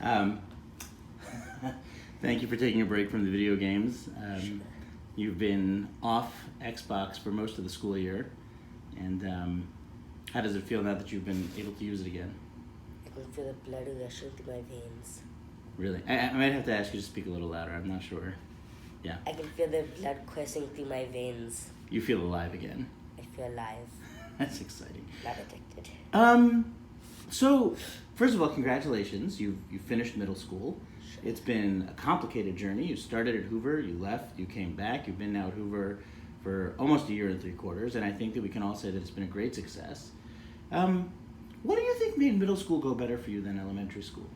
Um, Thank you for taking a break from the video games. Sure. You've been off Xbox for most of the school year, and how does it feel now that you've been able to use it again? I can feel the blood rushing through my veins. Really? I might have to ask you to speak a little louder. I'm not sure. Yeah. I can feel the blood coursing through my veins. You feel alive again. I feel alive, That's exciting. not addicted. So, first of all, congratulations. You finished middle school. Sure. It's been a complicated journey. You started at Hoover, you left, you came back. You've been now at Hoover for almost a year and 3/4, and I think that we can all say that it's been a great success. What do you think made middle school go better for you than elementary school?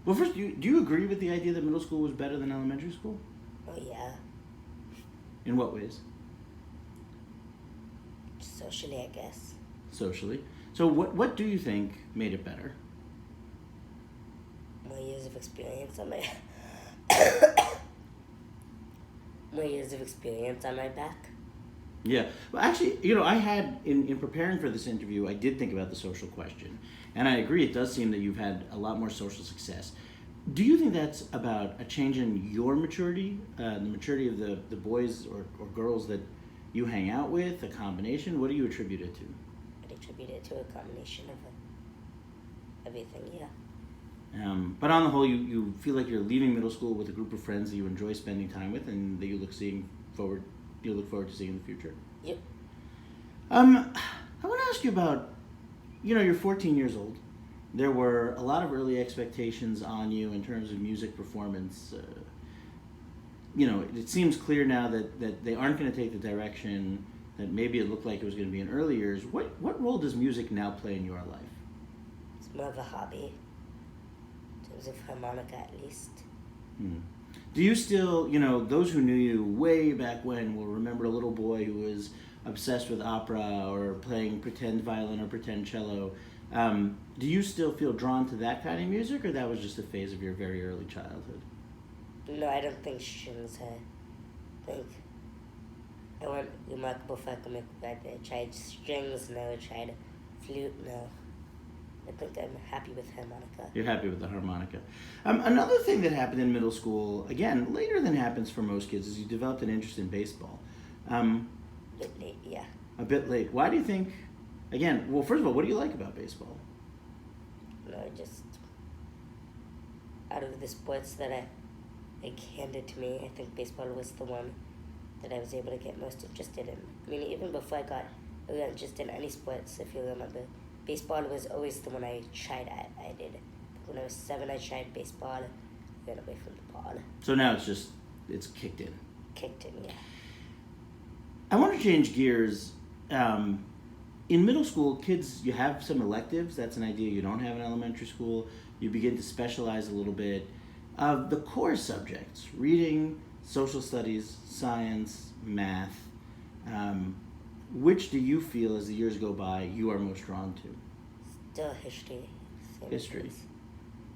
Well, first, do you agree with the idea that middle school was better than elementary school? Oh yeah, In what ways? socially I guess. Socially. So what do you think made it better? More years of experience on my more years of experience on my back. Yeah. Well, actually, I had, in preparing for this interview, I did think about the social question. And I agree, it does seem that you've had a lot more social success. Do you think that's about a change in your maturity, the maturity of the boys or girls that you hang out with, a combination? What do you attribute it to? I'd attribute it to a combination of everything, yeah. But on the whole, you feel like you're leaving middle school with a group of friends that you enjoy spending time with and that you look forward to seeing in the future. Yep. I want to ask you about, you're 14 years old. There were a lot of early expectations on you in terms of music performance. It seems clear now that they aren't going to take the direction that maybe it looked like it was going to be in early years. What role does music now play in your life? It's more of a hobby. In terms of harmonica at least. Do you still, those who knew you way back when will remember a little boy who was obsessed with opera or playing pretend violin or pretend cello. Do you still feel drawn to that kind of music, or that was just a phase of your very early childhood? No, I don't think strings I think I want remarkable for I tried strings, now I tried flute, now I think I'm happy with harmonica. You're happy with the harmonica. Another thing that happened in middle school, again, later than happens for most kids, is you developed an interest in baseball. A bit late, yeah. A bit late. Why do you think, again, well, first of all, what do you like about baseball? No, just out of the sports that I handed to me, I think baseball was the one that I was able to get most interested in. I mean, even before I got really interested in any sports, if you remember, baseball was always the one I tried at. I did. When I was 7, I tried baseball, ran away from the ball. So now it's kicked in. Kicked in, yeah. I want to change gears. In middle school, kids, you have some electives. That's an idea you don't have in elementary school. You begin to specialize a little bit. The core subjects, reading, social studies, science, math, which do you feel as the years go by you are most drawn to? Still history. History.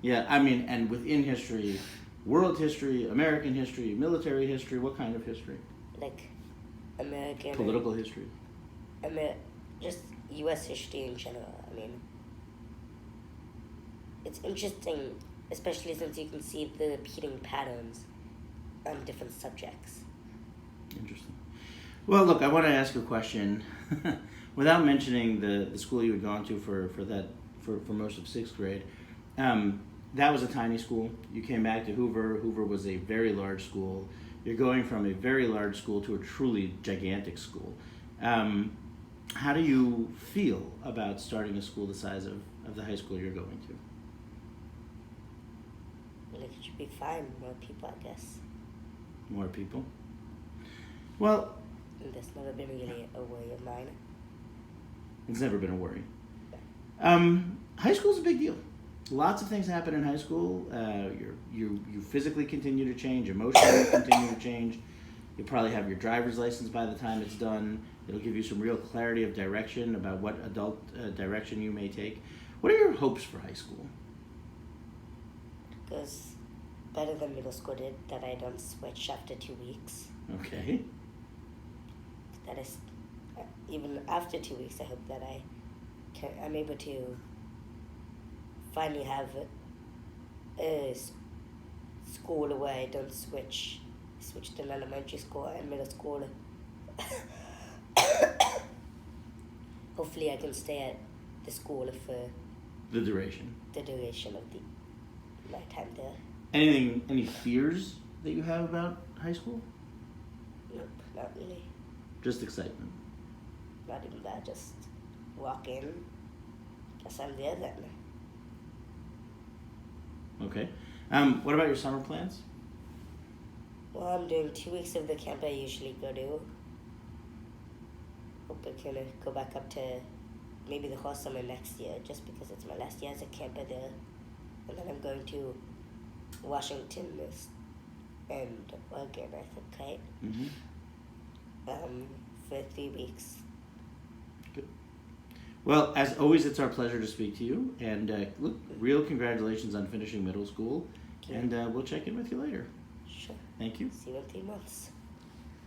Yeah, I mean, and within history, world history, American history, military history, what kind of history? Like American. Political history. Just U.S. history in general. I mean, it's interesting, especially since you can see the repeating patterns on different subjects. Interesting. Well, look, I want to ask a question without mentioning the school you had gone to for most of 6th grade. That was a tiny school. You came back to Hoover. Hoover was a very large school. You're going from a very large school to a truly gigantic school. How do you feel about starting a school the size of the high school you're going to? Well, it should be fine. More people, I guess. More people? Well, And that's never been really a worry of mine. it's never been a worry. High school's a big deal. Lots of things happen in high school. You physically continue to change, emotionally continue to change. You'll probably have your driver's license by the time it's done. It'll give you some real clarity of direction about what adult direction you may take. What are your hopes for high school? It goes better than middle school did, that I don't switch after 2 weeks. Okay. That is, even after 2 weeks, I hope that I'm able to finally have school where I don't switched in elementary school and middle school. Hopefully I can stay at the school for The duration. the duration of my time there. Any fears that you have about high school? Nope, not really. Just excitement. Not even that, just walk in. Guess I'm there then. Okay. What about your summer plans? Well, I'm doing 2 weeks of the camp I usually go to. Hope I can go back up to maybe the whole summer next year, just because it's my last year as a camper there. And then I'm going to Washington and Oregon, I think, right? Mm-hmm. For 3 weeks. Good. Well, as always, it's our pleasure to speak to you. And look, real congratulations on finishing middle school. Thank you. And we'll check in with you later. Sure. Thank you. See you in 3 months.